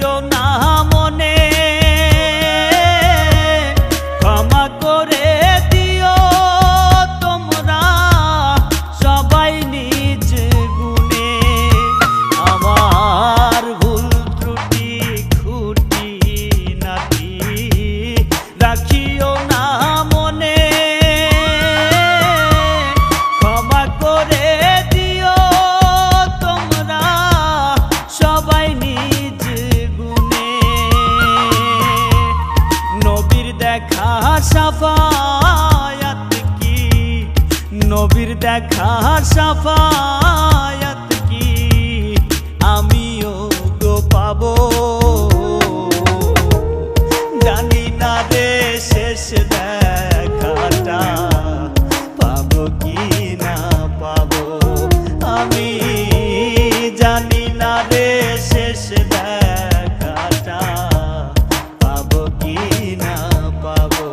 রাখিও না মনে, ক্ষমা করে দিও তোমরা সবাই নিজ গুণে। আমার ভুল ত্রুটি খুঁটি নাটি রাখিও না মনে, ক্ষমা করে দিও তোমরা সবাই নিজ গুণে। নবীর দেখা সাফায়াত কি, নবীর দেখা সাফায়াত কি আমিও গো পাবো, জানি না রে শেষ দেখাটা পাবো কি না পাবো। আমি জানি না রে শেষ দেখাটা পাবো কি না পাবো।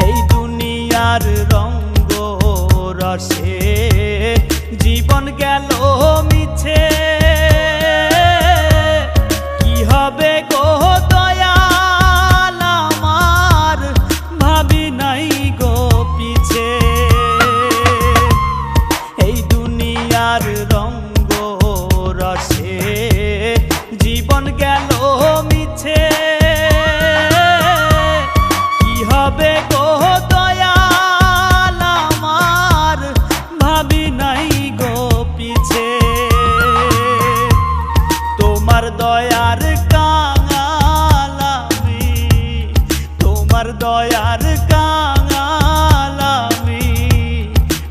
এই দুনিয়ার রঙ্গ রসে জীবন গেল মিছে, কি হবে গো দয়াল আমার ভাবি নাই গো পিছে। এই দুনিয়ার রঙ্গ রসে জীবন গেল মিছে, কি হবে গো দয়াল আমার ভাবি নাই গো পিছে। তোমার দয়ার কাঙাল আমি, তোমার দয়ার কাঙাল আমি,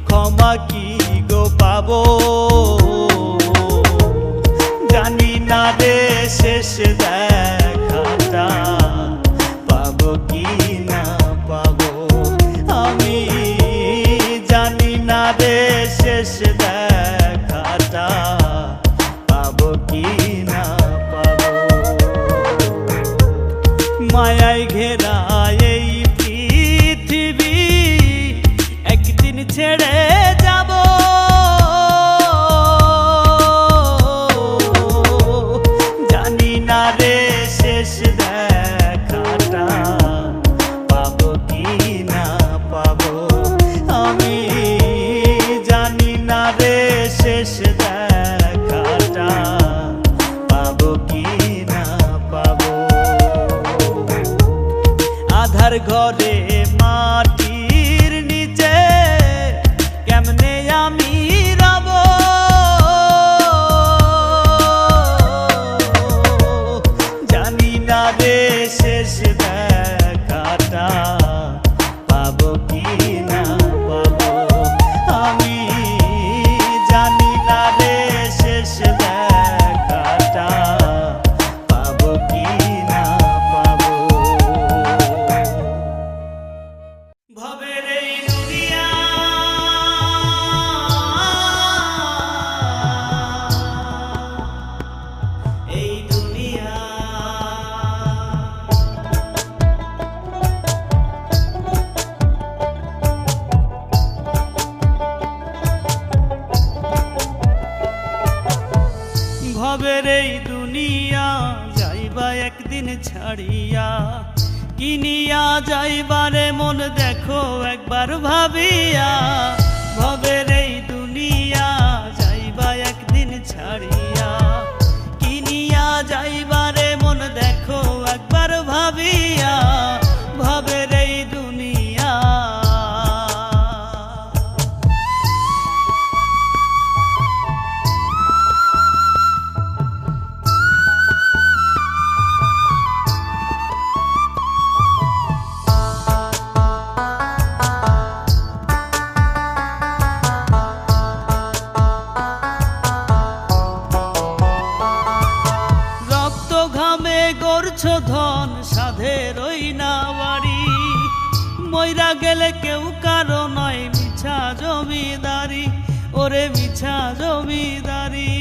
ক্ষমা কি গো পাবো, জানি না রে শেষ দেখাটা পাবো কি না পাবো। আমি জানি না রে শেষ দেখাটা পাবো কি না পাবো। মায়ায় ঘেরা এই পৃথিবী একদিন ছেড়ে যাব, জানি না রে শেষ দেখাটা পাবো কি না পাবো। আমি জানি না রে শেষ দেখাটা পাবো কি না পাবো। আধার ঘরে মাটির নিচে কেমনে আমি রব, জানি না রে শেষ দেখাটা পাবো কি না পাবো। আমি জানি না রে শেষ দেখাটা পাবো কি না পাবো। ভবের এই দুনিয়া এই দুনিয়া ভবের এই দুনিয়া যাইবা একদিন ছাড়িয়া, কিনিয়া যাইবারে মন দেখো একবার ভাবিয়া। ভবের এই দুনিয়া যাইবা একদিন ছাড়িয়া, কিনিয়া যাইবারে মন দেখো একবার ভাবিয়া। ভবের এই দুনিয়া গড়ছো ধন সাধের ওই না বাড়ি, মইরা গেলে কেউ কারো নয় মিছা জমিদারি। ওরে মিছা জমিদারি।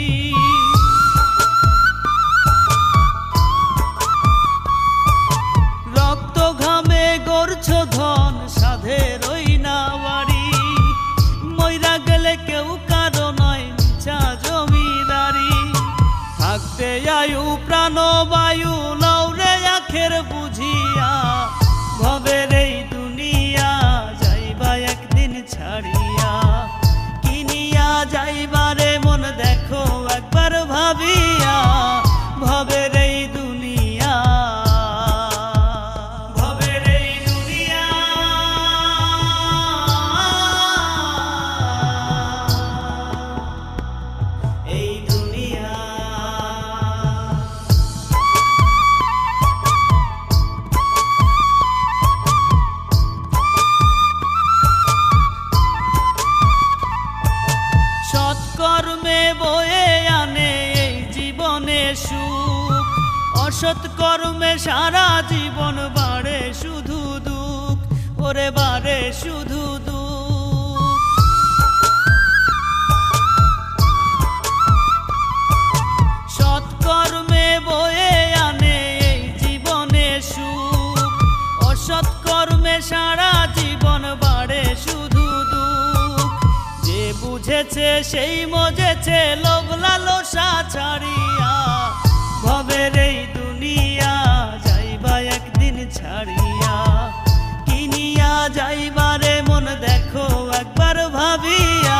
রক্ত ঘামে গড়ছ ধন সাধের ওই না বাড়ি, মইরা গেলে কেউ কারো নয় মিছা জমিদারি। থাকতে আয়ু প্রাণ বায়ু লৌরে আখের বুঝিয়া, ভবের এই দুনিয়া যাইবা একদিন ছাড়িয়া। কিনিয়া যাইবারে মন দেখো একবার ভাবিয়া, ভবের এই দুনিয়া, ভবের এই দুনিয়া, এই দুনিয়া। সৎকর্মে বয়ে আনে এই জীবনে সুখ, অসৎ কর্মে সারা জীবন বাড়ে শুধু দুঃখ, ওরে বাড়ে শুধু দুঃখ। সৎকর্মে বয়ে আনে এই জীবনে সুখ, অসৎ কর্মে সারা জীবন বাড়ে শুধু দুঃখ। যে বুঝেছে সেই মজেছে লোভ লালসা ছাড়িয়া, ভবের এই দুনিয়া যাইবা একদিন ছাড়িয়া। কিনিয়া যাইবারে মন দেখো একবার ভাবিয়া,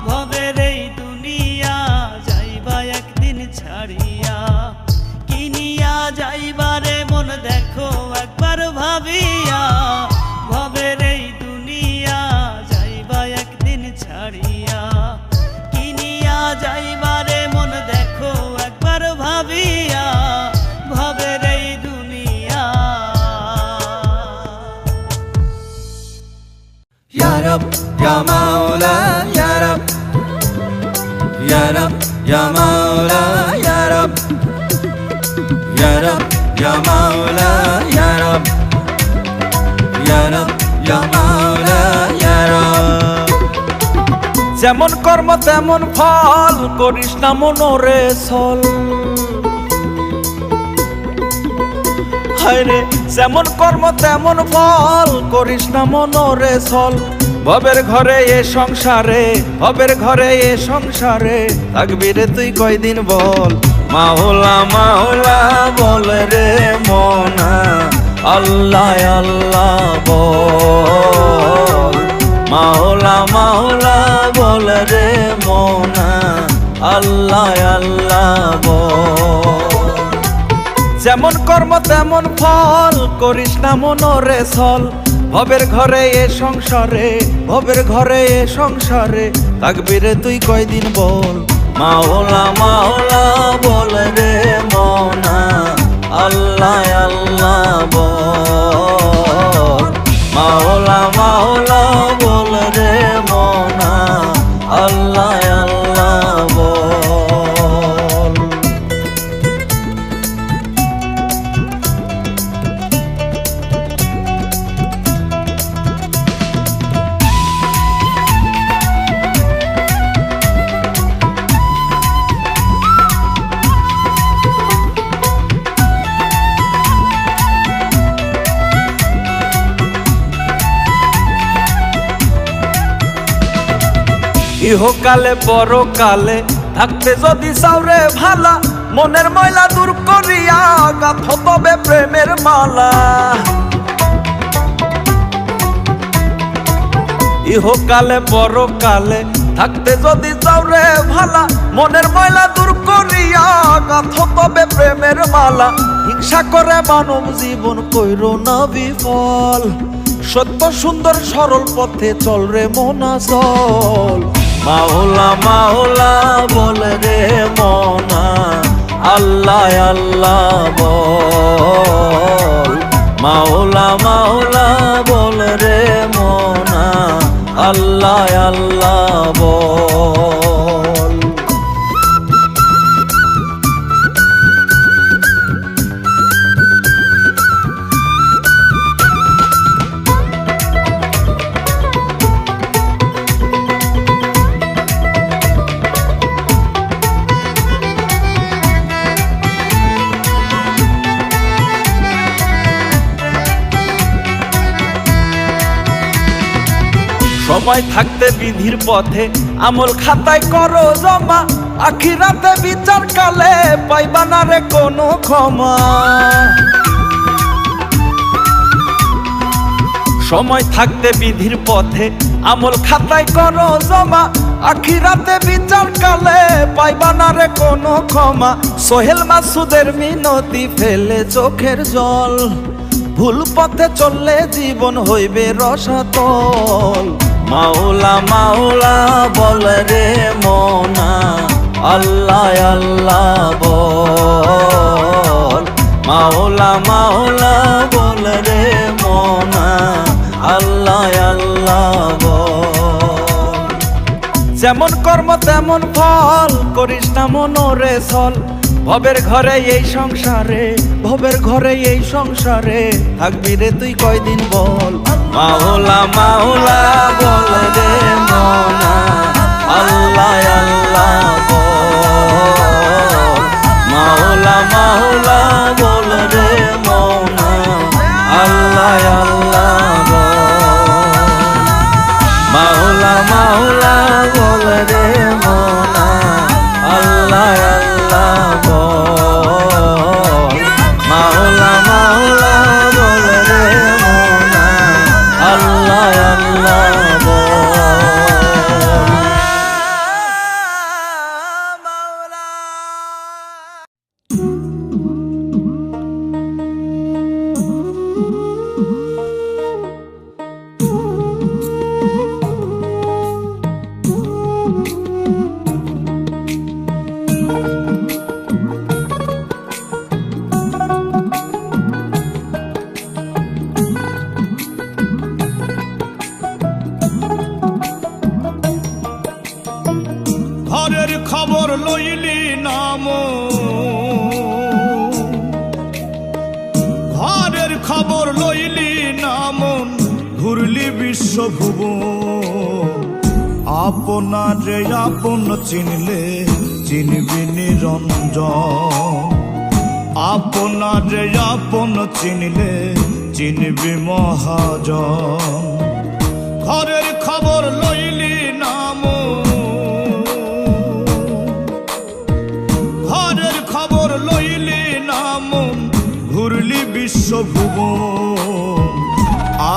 ভবের এই দুনিয়া যাইবা একদিন ছাড়িয়া। কিনিয়া যাইবারে মন দেখো একবার ভাবিয়া, ভবের এই দুনিয়া যাইবা একদিন ছাড়িয়া। কিনিয়া যাইবারে মন দেখো একবার ভাবিয়া, ভবের এই দুনিয়া। Ya Rab, Ya Maula, Ya Rab, Ya Rab, Ya Maula, Ya Rab, Ya Rab, Ya Maula, Ya Rab, Ya Rab, Ya Maula, Ya Rab। যেমন কর্ম তেমন ফল, করিস না মনোরে ছল। হায়রে যেমন কর্ম তেমন ফল, করিস না মনোরে ছল। ভবের ঘরে এ সংসারে, ভবের ঘরে এ সংসারে, থাকবি রে তুই কয়দিন বল। মাওলা মাওলা বল রে মনা, আল্লাহ আল্লাহ বল। মাওলা মাওলা বল রে মনা, আল্লাহ আল্লাহ বল। যেমন কর্ম তেমন ফল, করিস না মনোরে ছল। ভবের ঘরে এ সংসারে, ভবের ঘরে এ সংসারে, থাকবি রে তুই কয়দিন বল। মাওলা মাওলা বল রে মনা, আল্লাহ আল্লাহ বল। মাওলা মাওলা বল রে মনা, আল্লাহ আল্লাহ বল। ইহকালে পরকালে থাকতে যদি চাওরে ভালা, মনের ময়লা দূর করিয়া গাঁথ তবে প্রেমের মালা। ইহকালে পরকালে থাকতে যদি চাওরে ভালা, মনের ময়লা দূর করিয়া গাঁথ তবে প্রেমের মালা। হিংসা করে মানব জীবন কইরো না বিফল, সত্য সুন্দর সরল পথে চল রে মনা চল। মাওলা মাওলা বল রে মনা, আল্লাহ আল্লাহ বল। মাওলা মাওলা বল রে মনা, আল্লাহ আল্লাহ বল। সময় থাকতে বিধির পথে আমল খাতায় করো জমা, আখিরাতে বিচার কালে পাইবা না রে কোনো ক্ষমা। সময় থাকতে বিধির পথে আমল খাতায় করো জমা, আখিরাতে বিচার কালে পাইবা না রে কোনো ক্ষমা। সোহেল মাসুদের মিনতি ফেলে চোখের জল, ভুল পথে চললে জীবন হইবে রসাতল। মাওলা মাওলা বল রে মনা, আল্লাহ আল্লাহ বল। মাওলা মাওলা বল রে মনা, আল্লাহ আল্লাহ বল। যেমন কর্ম তেমন ফল, করিস না মনোরে ছল। ভবের ঘরে এই সংসারে, ভবের ঘরে এই সংসারে থাকবি রে তুই কয়দিন বল। মাওলা মাওলা বল রে মনা, আল্লাহ আল্লাহ বল। মাওলা মাওলা বল রে মনা, আল্লাহ আল্লাহ বল। মাওলা মাওলা বল রে মনা, আল্লাহ আল্লাহ বল। মাওলা মাওলা বল রে মনা, আল্লাহ আল্লাহ বল। ঘরের খবর লইলি নাম, ঘরের খবর লইলি নাম, ঘুরলি বিশ্বভুবন। আপনারে আপন চিনলে চিনবি নিরঞ্জন, আপনারে আপন চিনলে চিনবি মহাজন। ঘরের খবর লইলি নাম, ঘরের খবর লইলি নাম, ঘুরলি বিশ্বভুবন।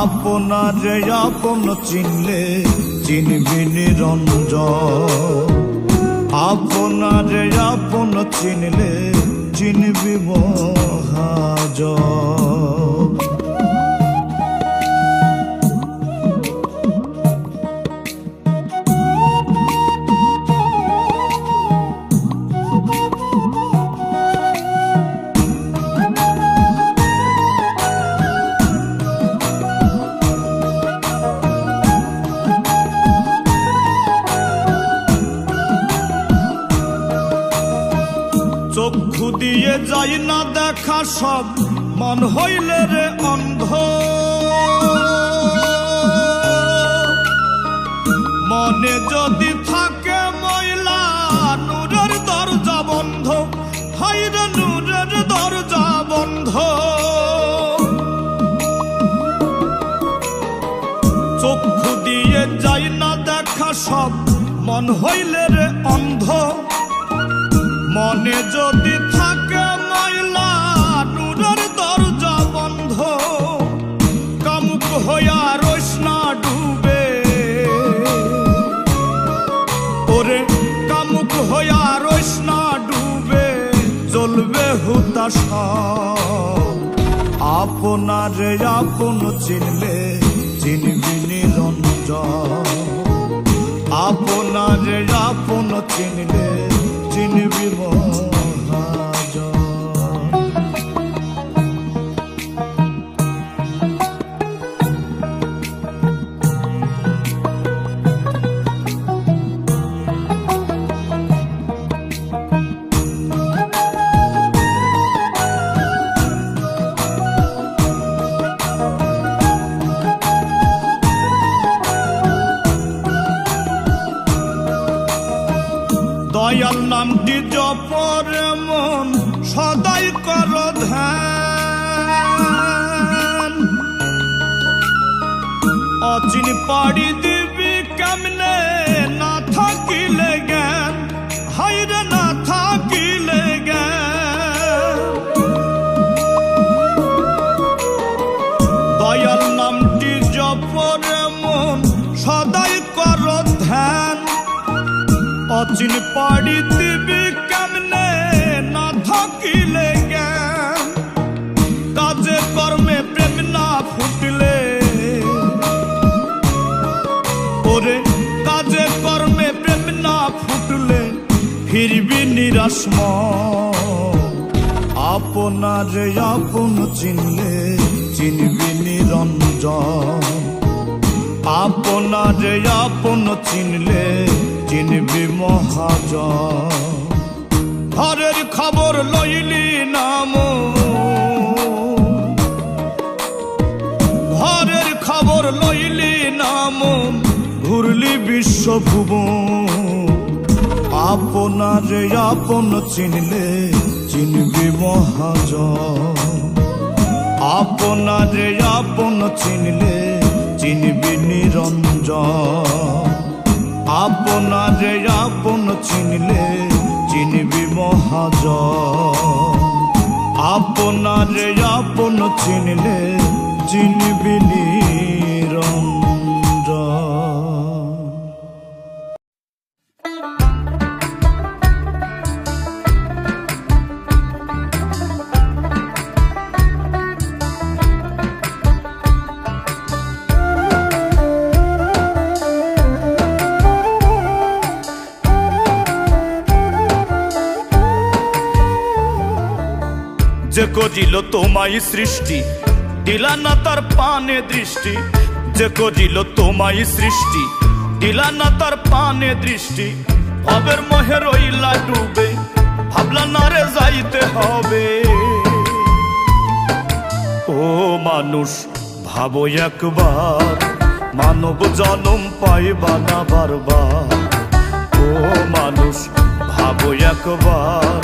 আপনারে আপন চিনলে চিনবি নিরঞ্জন, আপনারে আপন চিনলে চিনবি মহাজন। চক্ষু দিয়ে যাই না দেখা সব, মন হইলে রে অন্ধ। মনে যদি থাকে ময়লা, নূরের দরজা বন্ধ, হাইরে নূরের দরজা বন্ধ। চক্ষু দিয়ে যাই না দেখা সব, মন হইলে রে অন্ধ। মনে যদি থাকে ময়লা, নূরের দরজা বন্ধ। কামুক হইয়া রইস না ডুবে, ওরে কামুক হইয়া রইস না ডুবে, জ্বলবে হুতাশ। আপনারে আপন চিনলে চিনবি নিরঞ্জন, আপনারে আপন চিনলে চিনবি মহাজন। দয়াল নামটি জপরে মন সদাই কর ধ্যান। অচিন পাড়ি দিবি সদাই কর ধ্যান। অচিন পাড়ি দিবি কেমনে না থাকিলে জ্ঞান। কাজে কর্মে প্রেম না ফুটলে, ওরে কাজে কর্মে প্রেম না ফুটলে ফিরবি নিরাশ মন। আপনারে আপন চিনলে চিনবি নিরঞ্জন। আপনারে আপন চিনলে চিনবি মহাজন। ঘরের খবর লইলি নাম, ঘরের খবর লইলি নাম, ঘুরলি বিশ্বভুবন। আপনারে আপন চিনলে চিনবি মহাজন। আপনারে আপন চিনলে চিনবি নিরঞ্জন। আপনারে আপন চিনলে চিনবি মহাজন। আপনারে আপন চিনলে চিনবি নিরঞ্জন। যে করিল তোমায় সৃষ্টি দিলা না তার পানে দৃষ্টি। যে করিল তোমায় সৃষ্টি দিলা না তার পানে দৃষ্টি। ভবের মোহে রইলা ডুবে, ভাবলা না রে যাইতে হবে। ও মানুষ ভাবো একবার, মানব জনম পাইবা না বারবার। ও মানুষ ভাবো একবার,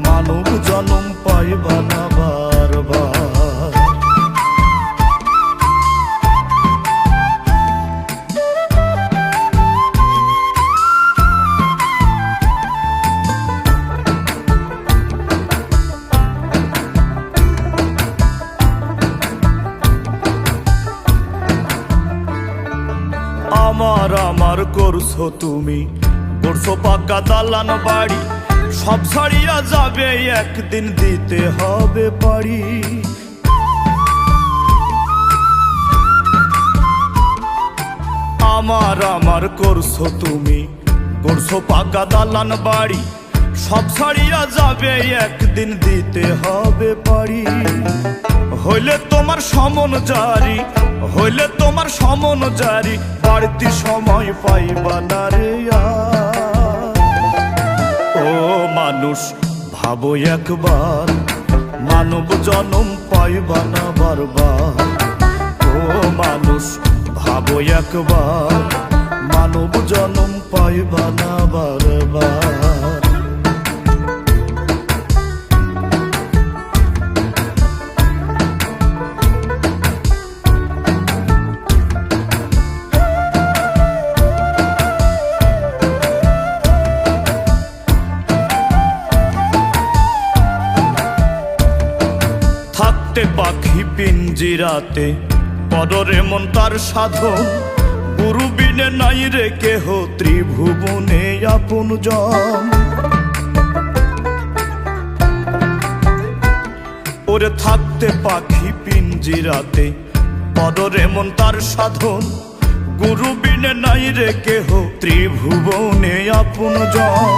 মানব জনম পাইবা না বারবার। আমার আমার করছো তুমি, করছো পাকা দালান বাড়ি। সব ছাড়িয়া যাবে একদিন দিতে হবে পারি। আমার আমার করছো তুমি, করছো পাকা দালান বাড়ি। সব ছাড়িয়া যাবে একদিন দিতে হবে পারি। হইলে তোমার সমন জারি, হইলে তোমার সমন জারি, বাড়তি সময় পাইবা না রে আর। ও মানুষ ভাবো একবার, মানব জনম পাইবা না বারবার। ও মানুষ ভাবো একবার, মানব জনম পাইবা না বারবার। থাকতে পাখি পিঞ্জিরাতে, পদরে মন তার সাধন। গুরু বিনে নাই রে কেহ ত্রিভুবনে আপন জন। ওরে থাকতে পাখি পিঞ্জিরাতে, পদরে মন তার সাধন। গুরু বিনে নাই রে কেহ ত্রিভুবনে আপন জন।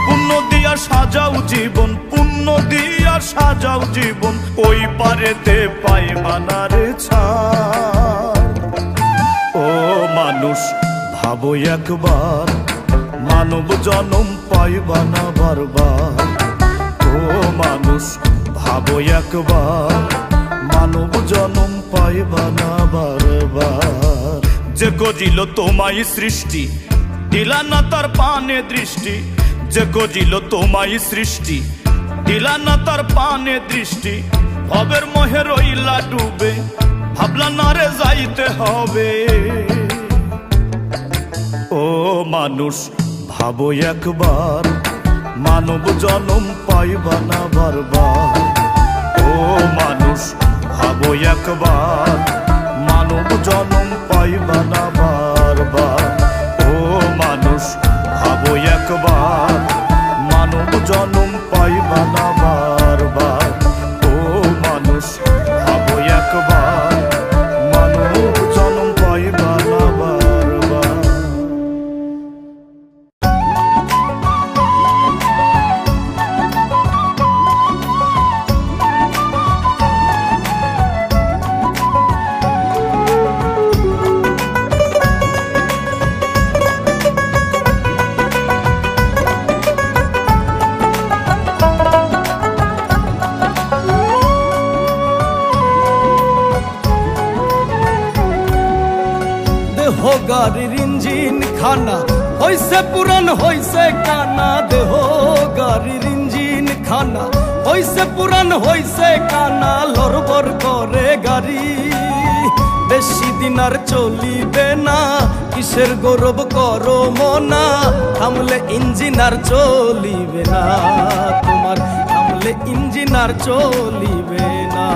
পুণ্য দিয়া সাজাও জীবন, পুণ্য দিয়া সাজাও জীবন, ওই পারেতে পাইবা না রে ছাড়। ও মানুষ ভাবো একবার, মানব জনম পাইবা না বারবার। ও মানুষ ভাবো একবার, মানব জনম পাইবা না বারবার। যে করিল তোমায় সৃষ্টি দিলা না তার পানে দৃষ্টি। যে করিল তোমায় সৃষ্টি দিলা না তার পানে দৃষ্টি। ভবের মোহে রইলা ডুবে, ভাবলা না রে যাইতে হবে। ও মানুষ ভাবো একবার, মানব জনম পাইবা না বারবার। ও মানুষ ভাবো একবার, মানব জনম পাইবা না বারবার। ইঞ্জিন খানা হইছে পুরান হইছে কানা, দেহ গাড়ির ইঞ্জিন খানা হইছে পুরান হইছে কানা, লড়বড় করে গাড়ি বেশি দিন আর চলিবে না, কিসের গৌরব করো মনা, থামলে ইঞ্জিন আর চলিবে না তোমার, থামলে ইঞ্জিন আর চলিবে না।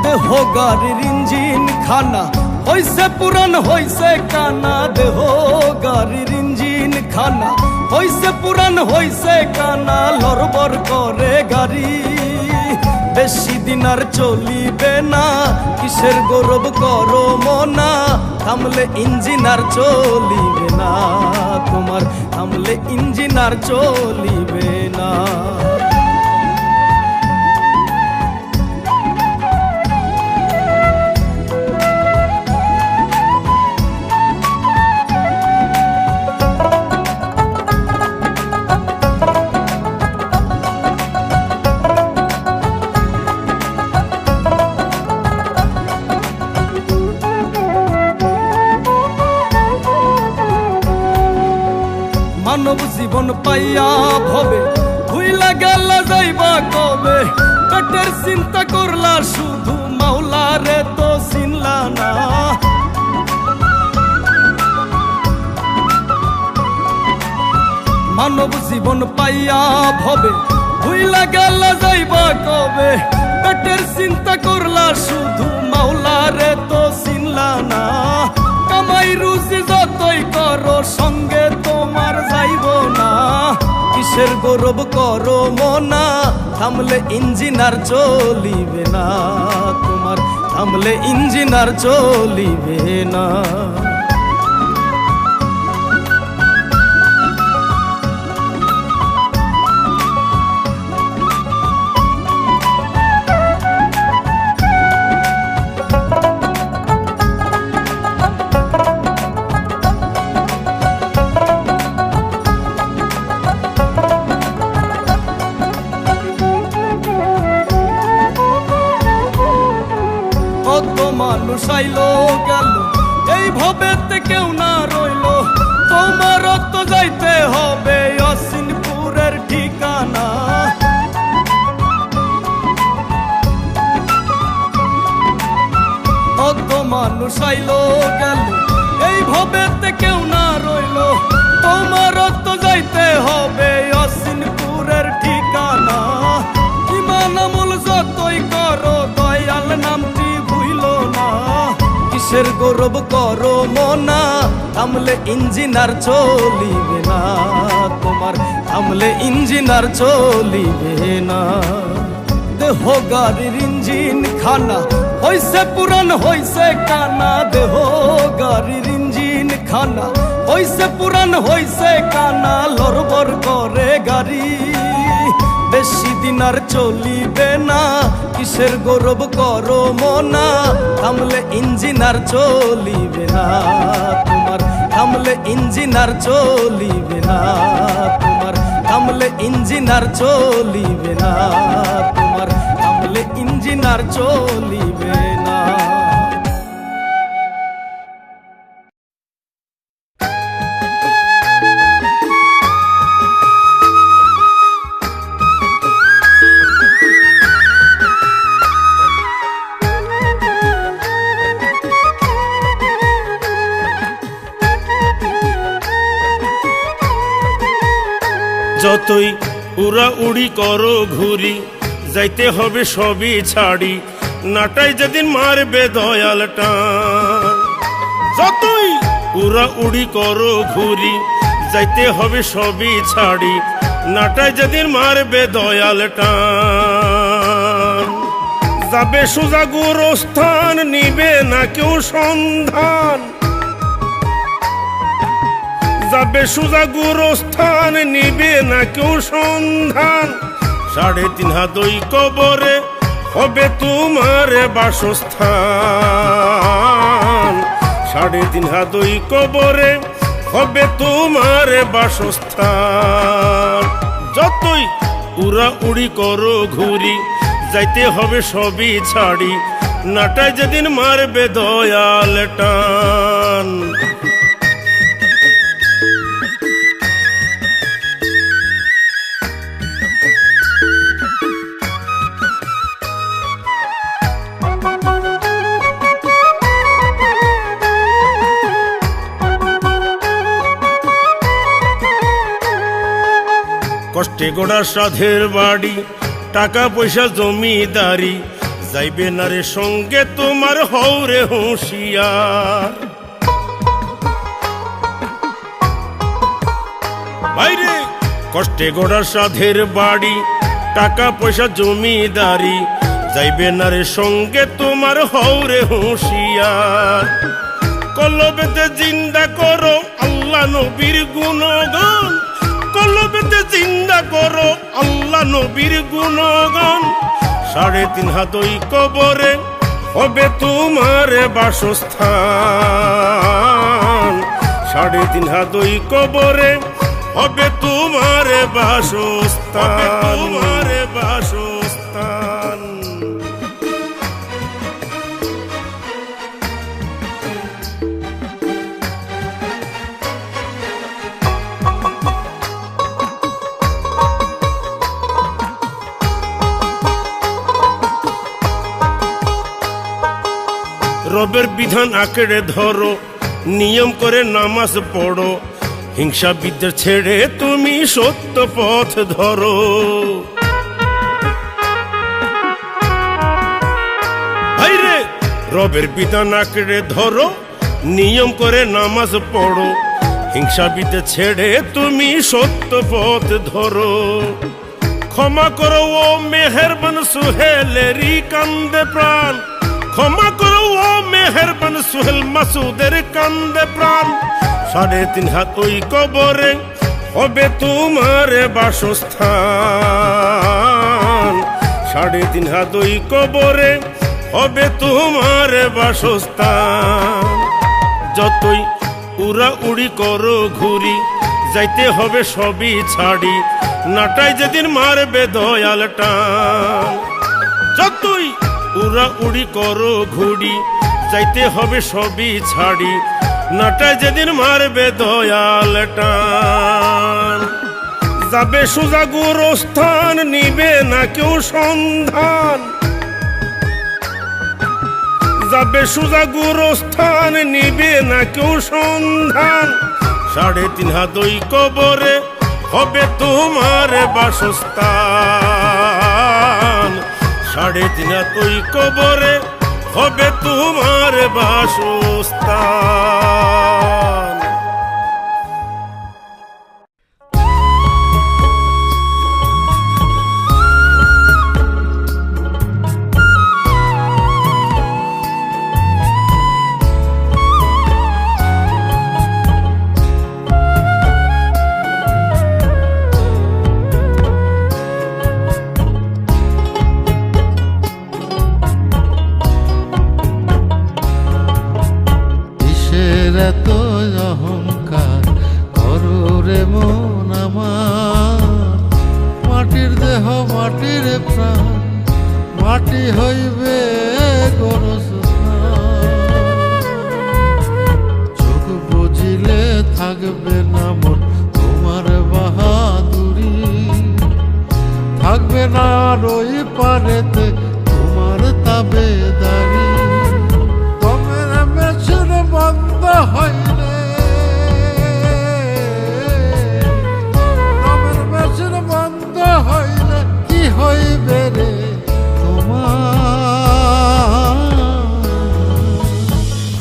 দেহ গাড়ির ইঞ্জিন খানা হইছে পুরান হইছে কানা, দেহ গাড়ির ইঞ্জিন খানা হইছে পুরান হইছে কানা, লড়বড় করে গাড়ি বেশি দিন আর চলিবে না, কিসের গৌরব করো মনা, থামলে ইঞ্জিন আর চলিবে না তোমার, থামলে ইঞ্জিন আর চলিবে না। মানব জীবন পাইয়া ভবে ভুইলা গেল যাইবা কবে, পেটের চিন্তা করলা শুধু মাওলা রে তো চিনলা না। মানব জীবন পাইয়া ভবে ভুইলা গেল যাইবা কবে, পেটের চিন্তা করলা শুধু মাওলা রে তো চিনলা না। কামাই রুজি যতই করো সঙ্গে তোমার যাইব না, কিসের গৌরব করো মনা, থামলে ইঞ্জিন আর চলিবে না তোমার, থামলে ইঞ্জিন আর চলিবে না। কত মানুষ আইলো গেল এই ভবেতে কেউ না রইলো, তোমার তো যাইতে হবে অসিনপুরের ঠিকানা। কত মানুষ আইলো গেল এই ভবেতে কেউ না রইলো, তোমার তো যাইতে হবে অসিনপুরের ঠিকানা। ইমান আমল যতই করো দয়াল নামটি ভুইলো না, কিসের গৌরব করো মনা, থামলে ইঞ্জিন আর চলিবে না তোমার, থামলে ইঞ্জিন আর চলিবে না। দেহ গাড়ির ইঞ্জিন খানা হইছে পুরান হইছে কানা, দেহ গাড়ির ইঞ্জিন খানা হইছে পুরান হইছে কানা, লড়বড় করে গাড়ি বেশি দিন আর চলিবে না, কিসের গৌরব করো মনা, থামলে ইঞ্জিন আর চলিবে না তোমার, থামলে ইঞ্জিন আর চলিবে না তোমার, থামলে ইঞ্জিন আর চলিবে না তোমার, থামলে ইঞ্জিন আর চলিবে না। যতই উড়া উড়ি করো ঘুরি, যাইতে হবে সবই ছাড়ি, নাটাই যেদিন মারবে দয়াল টান। যতই উড়া উড়ি করো ঘুরি, যাইতে হবে সবই ছাড়ি, নাটাই যেদিন মারবে দয়াল টান। যাবে সোজা গোরস্থান, নিবে না কেউ সন্ধান, যাবে সোজা গোরস্থান, নিবে না কেউ সন্ধান। 3.5 হাত ওই কবরে হবে তোমার বাসস্থান, 3.5 হাত ওই কবরে হবে তোমার বাসস্থান। যতই উড়া উড়ি করো ঘুরি, যাইতে হবে সবই ছাড়ি, নাটায় যেদিন মারবে দয়াল টান। কষ্টে গোড়া সাধের বাড়ি, টাকা পয়সা জমিদারি, যাইবে না রে সঙ্গে তোমার হৌরে হুঁশিয়ার। বাইরে কষ্টে গোড়া সাধের বাড়ি, টাকা পয়সা জমিদারি, যাইবে না রে সঙ্গে তোমার হৌরে হুঁশিয়ার। কলবেতে জিন্দা করো আল্লাহ নবীর গুণগান, কলবেতে জিন্দা করো আল্লাহ নবীর গুণগান। 3.5 হাত ওই কবরে হবে তোমার বাসস্থান, 3.5 হাত ওই কবরে হবে তোমার বাসস্থান, তোমার বাসস্থান। রবের বিধান আঁকড়ে ধরো, নিয়ম করে নামাজ পড়ো, হিংসা বিদ্বেষ ছেড়ে তুমি সত্য পথ ধরো। ভাইরে রবের বিধান আঁকড়ে ধরো, নিয়ম করে নামাজ পড়ো, হিংসা বিদ্বেষ ছেড়ে তুমি সত্য পথ ধরো। ক্ষমা করো ও মেহেরবান সুহেলেরই কান্দে প্রাণ, ক্ষমা করো ও মেহেরবান সুহেল মাসুদের কান্দে প্রাণ। 3.5 হাত ওই কবরে হবে তোমার বাসস্থান, 3.5 হাত ওই কবরে হবে তোমার বাসস্থান। যতই উড়া উড়ি করো ঘুরি, যাইতে হবে সবই ছাড়ি, নাটাই যেদিন মারবে দয়াল টান। যতই উড়া উড়ি করো ঘুরি, যাইতে হবে সবই ছাড়ি, নাটাই যেদিন মারবে দয়াল টান। যাবে সোজা গুরুস্থান, নিবে না কেউ সন্ধান, যাবে সোজা গুরুস্থান, নিবে না কেউ সন্ধান। 3.5 হাত ওই কবরে হবে তোমার বাসস্থান, 3.5 হাত ওই কবরে হবে তোমার বাসস্থান। এত অহংকার করো রে মন আমার, মাটির দেহ মাটির প্রাণ, মাটি হইবে চোখ বুঝিলে থাকবে না মন তোমার বাহাদুরি, থাকবে না রই পারেতে তোমার তাবেদারি। তোমার মেশিন বন্ধ হইলে, তোমার মেশিন বন্ধ হইলে কি হইবে রে তোমার?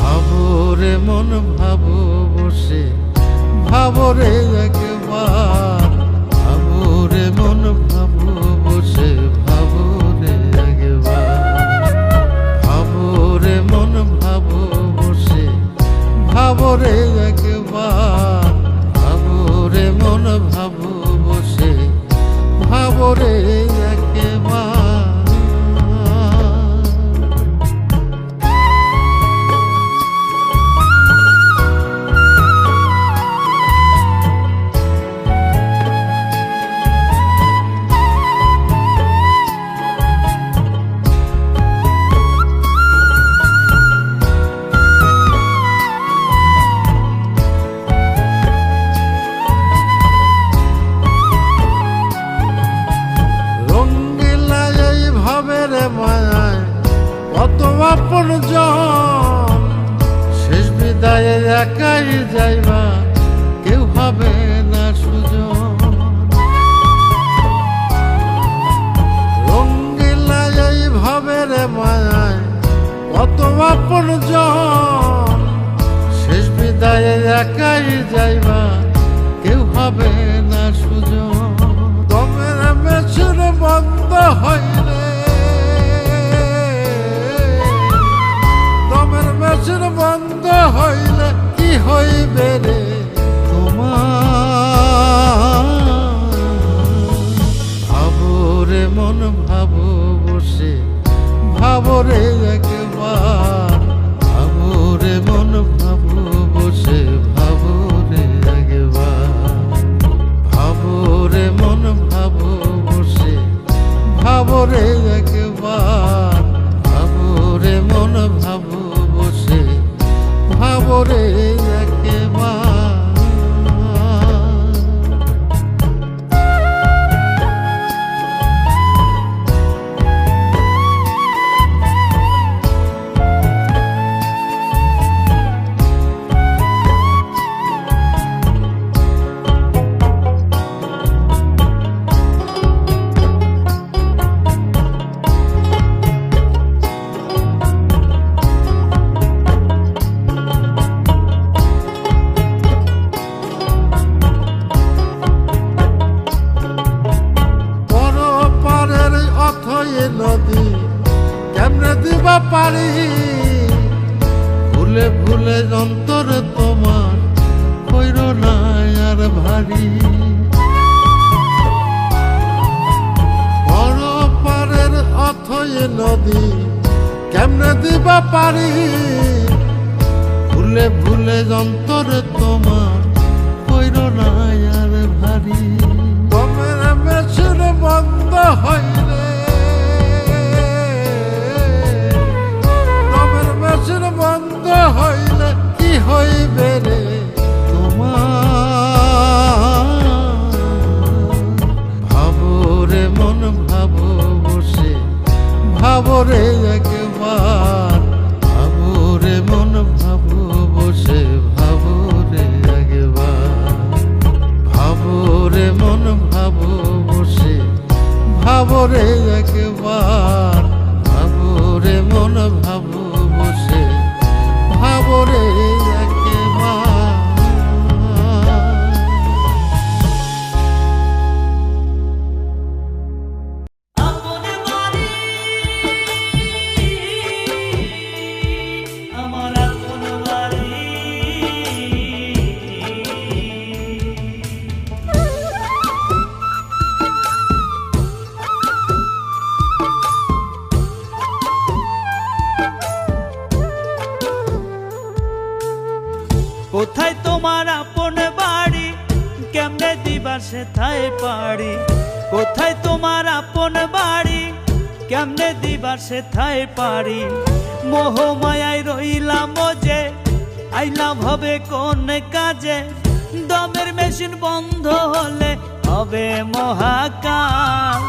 ভাবো রে মন ভাবো বসে, ভাবো রে একবার, ভাবো রে মন ভাবো বসে, ভাবো রে একবার, ভাবো রে মন ভাবো বসে, ভাবো রে একবার, ভাবো রে মন ভাবো বসে, ভাবো রে একবার। আপন জন শেষ বিদায়ে একাই যাইবা, কেউ হবে না সুজন। আপন জন শেষ বিদায়ে একাই যাইবা কেউ হবে না সুজন দমের মেশিন বন্ধ হইলে দমের মেশিন বন্ধ হইলে কি হইবে রে তোমার ভাবরে মন ভাবো বসে ভাবরে একবার ভাবরে মন ভাবো বসে ভাবরে একবার ভাবরে মন ভাবো বসে ভাবরে একবার ভাবরে মন ভাবো বসে ভাবরে একবার নদী কেমনে দিবা পারি ভুলে ভুলে অন্তর তোমার কইর না আর ভারী বড় পারের অথয়ে নদী কেমনে দিবা পারি ভুলে ভুলে অন্তর তোমার কইর না আর ভারী দমের মেশিন বন্ধ হইলে বন্ধ হইলে কি হইবে রে তোমার ভাবরে মন ভাবো বসে ভাবরে একবার ভাবরে মন ভাবো বসে ভাবরে একবার ভাবরে মন ভাবো বসে ভাবরে একবার ভাবরে মন ভাবো বসে ভাবরে একবার আপন বাড়ি আমার আপন বাড়ি কোথায় তোমার আপন বাড়ি কেমনে দিবা সেথায় পারি কোথায় তোমার আপন বাড়ি কেমনে দিবা সেথায় পারি মোহ মায়ায় রইলাম যে আইলাম হবে কোন কাজে দমের মেশিন বন্ধ হলে হবে মহাকাল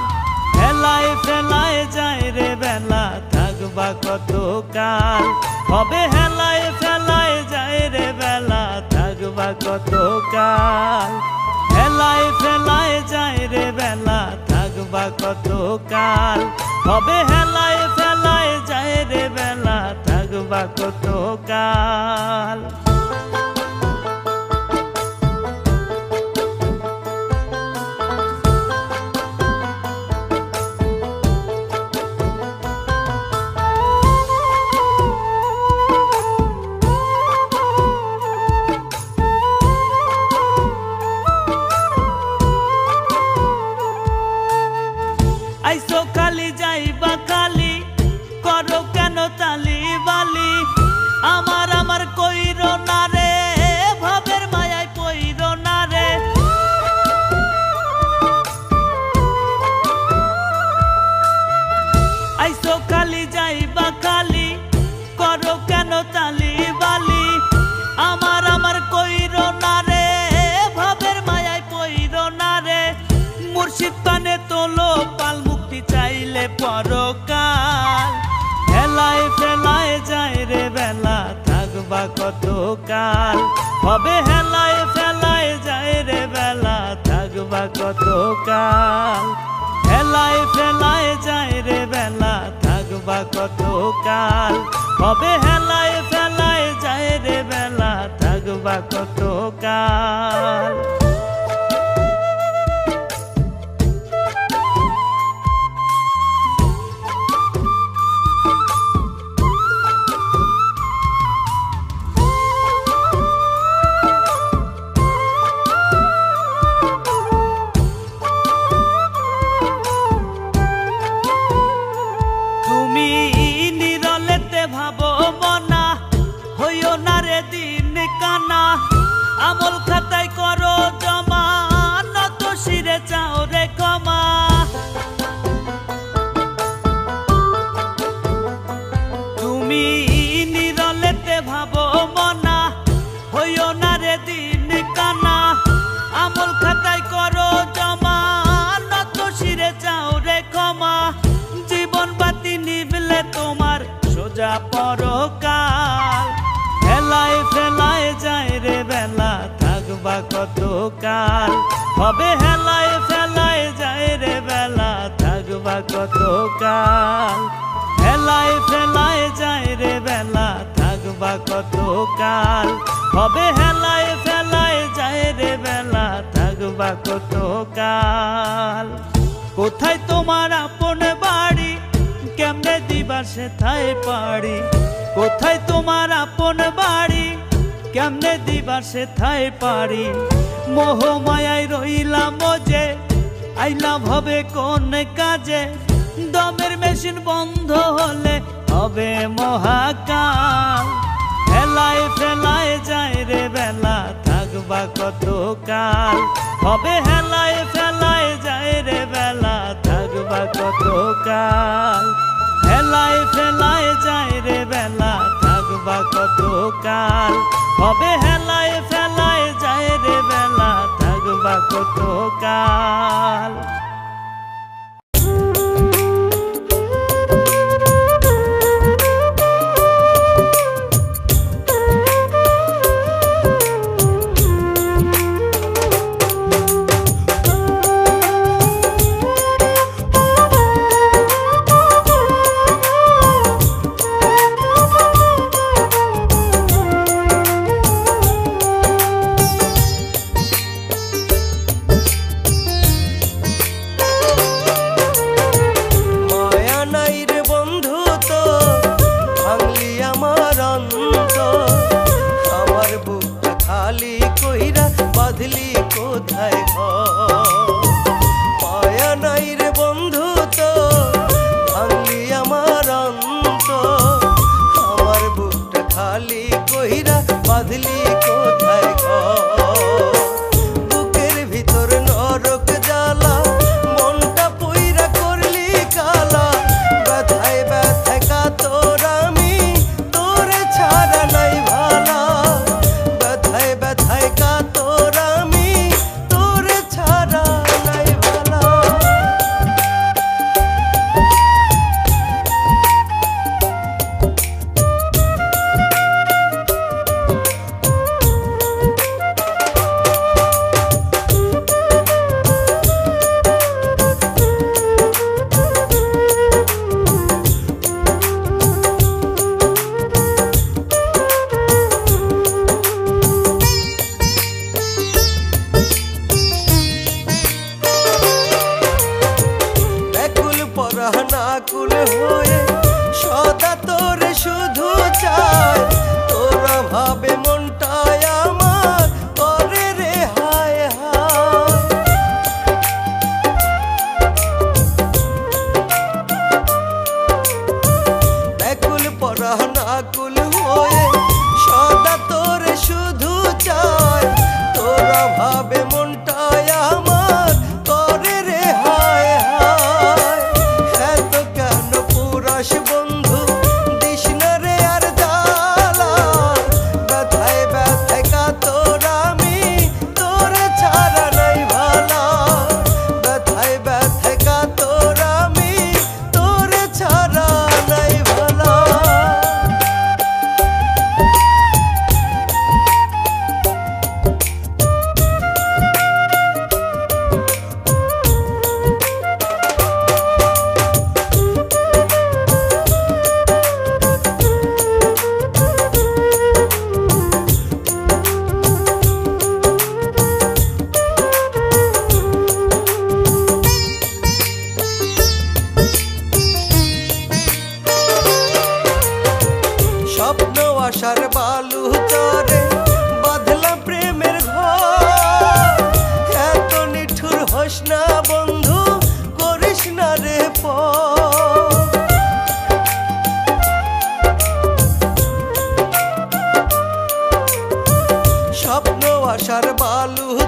ফেলায় ফেলায় যায় রে বেলা থাকবা কত কাল হবে হেলায় ফেলায় যায় রে বেলা থাকবা কত কাল হেলায় ফেলায় যায় রে বেলা থাকবা কত কাল হবে হেলায় ফেলায় যায় রে বেলা থাকবা কত কাল আইসো খালি যাইবা খালি করো কেন তালি বালি আমার আমার কইর না রে ভাবের মায়ায় পইর না রে আইসো খালি যাইবা খালি করো কেন তালি বালি আমার আমার কইর না রে ভাবের মায়ায় পইর না রে মুর্শিদ পানে তোলো পাল মুক্তি চাইলে পরকাল হেলায় ফেলায় যায় রে বেলা থাকবা কত কাল হবে হেলায় ফেলায় যায় রে বেলা থাকবা কত কাল হেলায় ফেলায় যায় রে বেলা থাকবা থাকবা কত কাল, হবে হেলায় ফেলায় যায় রে বেলা, থাকবা কত কাল। তুমি নিরলেতে ভাবো মনা, হইও না রে দিন কানা, আমল খাতায় করো জমা, নত শিরে চাও রে ক্ষমা। তুমি নিরলেতে ভাবো মনা, হইও না রে দিন কানা, আমল খাতায় করো জমা, নত শিরে চাও রে ক্ষমা। জীবন বাতি নিভলে তোমার সোজা পরকাল, হেলায় ফেলায় যায় রে বেলা, থাকবা কত কাল, হবে হেলায় ফেলায় যায় রে বেলা, থাকবা কত কাল। হেলায় ফেলায় যায় রে বেলা, থাকবা কত কাল, হবে হেলায় ফেলায় যায় রে বেলা, থাকবা কত কাল। কোথায় তোমার আপন বাড়ি, কেমনে দিবা সেথায় পারি, কোথায় তোমার আপন বাড়ি, কেমনে দিবা সেথায় পারি। মোহ মায়ায় রইলাম যে, আইলাম হবে কোন কাজে, দমের মেশিন বন্ধ হলে হবে মহাকাল। হেলায় ফেলায় যায় রে বেলা, থাকবা কত কাল, হবে হেলায় ফেলায় যায় রে বেলা, থাকবা কত কাল। হেলায় ফেলায় যায় রে বেলা, থাকবা কত কাল, হবে হেলায় ফেলায় যায় রে বেলা, থাকবা কত কাল। বাঁধলি কোথায় ঘর, মায়া নাই রে বন্ধু তো ভাঙলি আমার অন্তর, আমার বুকটা খালি কইরা বাঁধলি কোথায় ঘর। বুকের ভিতর নরক জ্বালা, মনটা পুইরা করলি কালা, ব্যথায় ব্যথায় কাতর আমি, তোরে ছাড়া নাই ভালা, ব্যথায় ব্যথায় কাতর আমি, তোরে ছাড়া নাই ভালা।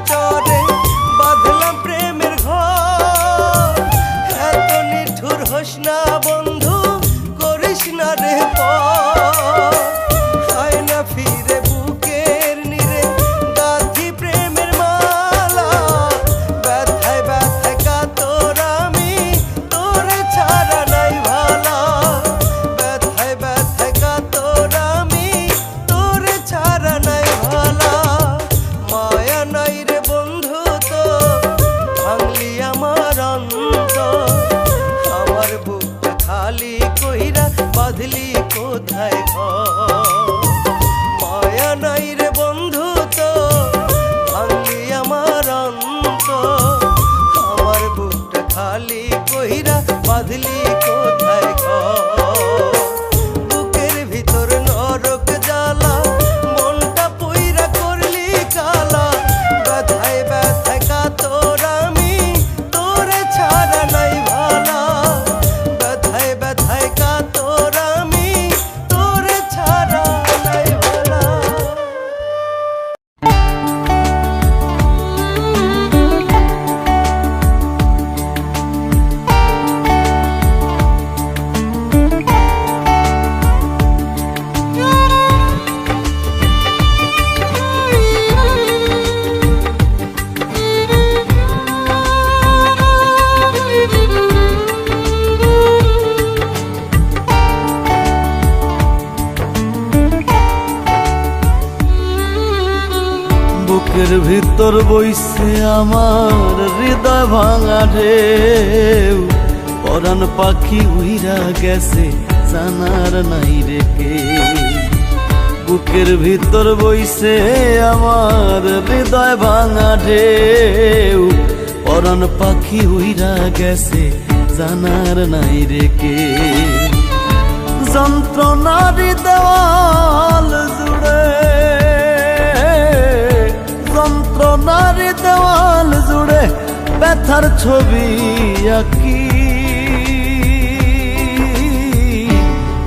চরে বাঁধলাম প্রেমের ঘর। এত নিঠুর হোস না বন্ধু, করিস না রে পর। আয় না ফিরে বুকের নিরে গাঁথি প্রেমের মালা। ব্যথায় ব্যথায় কাতর আমি, তোরে ছাড়া নাই ভালা। ব্যথায় ব্যথায় কাতর আমি, তোরে ছাড়া নাই ভালা। মায়া নাই রে বন্ধু তো, ভাঙলি আমার অন্তর। আমার বুকটা খালি কইরা বাঁধলি কোথায় ঘর। মায়া নাই রে বন্ধু তো, ভাঙলি আমার অন্তর। আমার বুকটা খালি কইরা বাঁধলি কোথায় ঘর। বুকের ভিতর নরক জ্বালা, মনটা পুইরা করলি কালা। ব্যথায় ব্যথায় কাতর আমি, তোরে ছাড়া নাই ভালা। ব্যথায় ব্যথায় কাতর আমি, তোরে ছাড়া নাই ভালা। বুকের ভিতর বইছে আমার হৃদয় ভাঙা ঢেউ। পরাণ পাখি উইরা গেছে জানার নাই রে কে। বুকের ভিতর বইছে আমার হৃদয় ভাঙা ঢেউ। পরাণ পাখি উইরা গেছে জানার নাই রে কে। যন্ত্রণার দেওয়াল জুড়ে, যন্ত্রণার দেওয়াল জুড়ে ব্যথার ছবি আঁকি।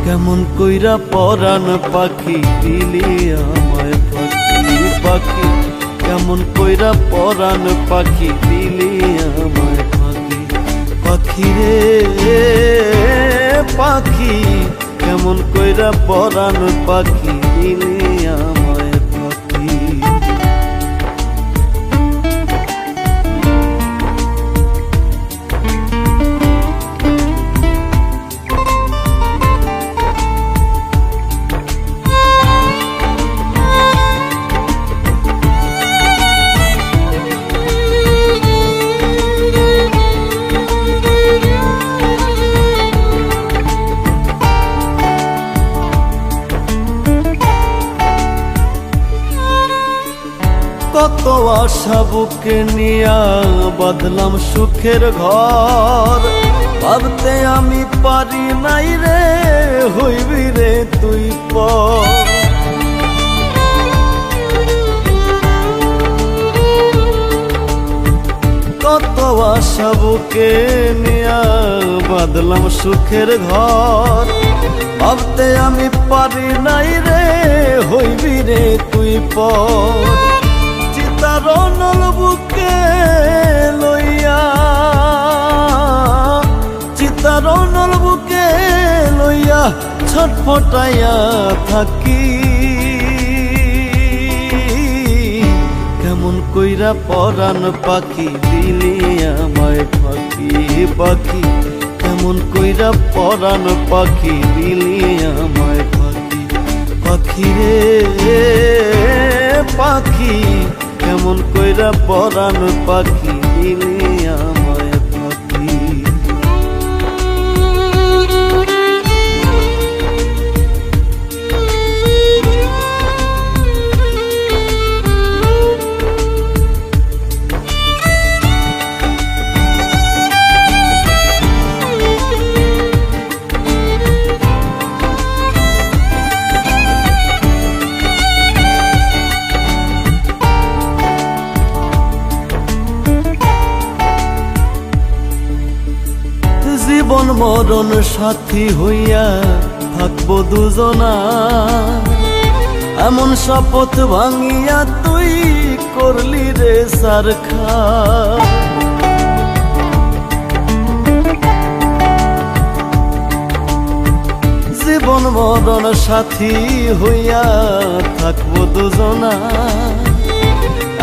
কেমন কইরা পরাণ পাখি দিলি আমায় পাখি পাখি। কেমন কইরা পরাণ পাখি দিলি আমায় পাখি। পাখি রে পাখি, কেমন কইরা পরাণ পাখি দিলি আমায় পাখি। কত আশা বুকে নিয়া বাঁধলাম সুখের ঘর। ভাবতে আমি পারি নাই রে, হইবি রে তুই পর। কত আশা বুকে নিয়া বাঁধলাম সুখের ঘর। ভাবতে আমি পারি নাই রে, হইবি রে তুই পর। চিতারনল বুকে লইয়া, চিতারনল বুকে লইয়া ছটফটাইয়া থাকি। কেমন কইরা পরাণ পাখি দিলি আমায় পাখি পাখি। কেমন কইরা পরাণ পাখি দিলি আমায় পাখি। পাখি রে পাখি, কেমন কইরা পরাণ পাখি দিলি আমায় পাখি। জীবন মরণ সাথী হইয়া থাকবো দুজনা। এমন শপথ ভাঙিয়া তুই করলি রে সারখা জীবন মরণ সাথী হইয়া থাকবো দুজনা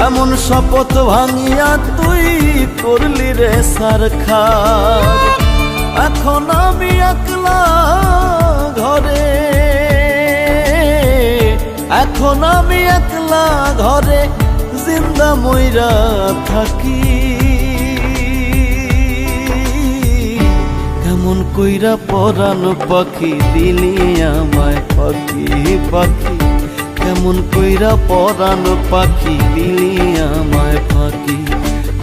এমন শপথ ভাঙিয়া তুই করলি রে সারখা এখন আমি একলা ঘরে এখন আমি একলা ঘরে জিন্দা মইরা থাকি কেমন কইরা পরাণ পাখি দিলি আমায় পাখি পাখি কেমন কইরা পরাণ পাখি দিলি আমায় পাখি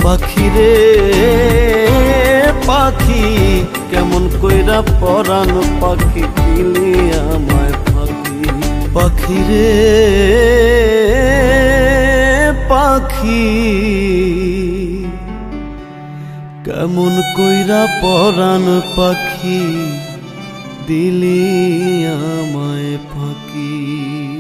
পাখি রে পাখি কেমন কইরা পরাণ পাখি দিলি আমায় পাখি পাখি রে পাখি কেমন কইরা পরাণ পাখি দিলি আমায় পাখি।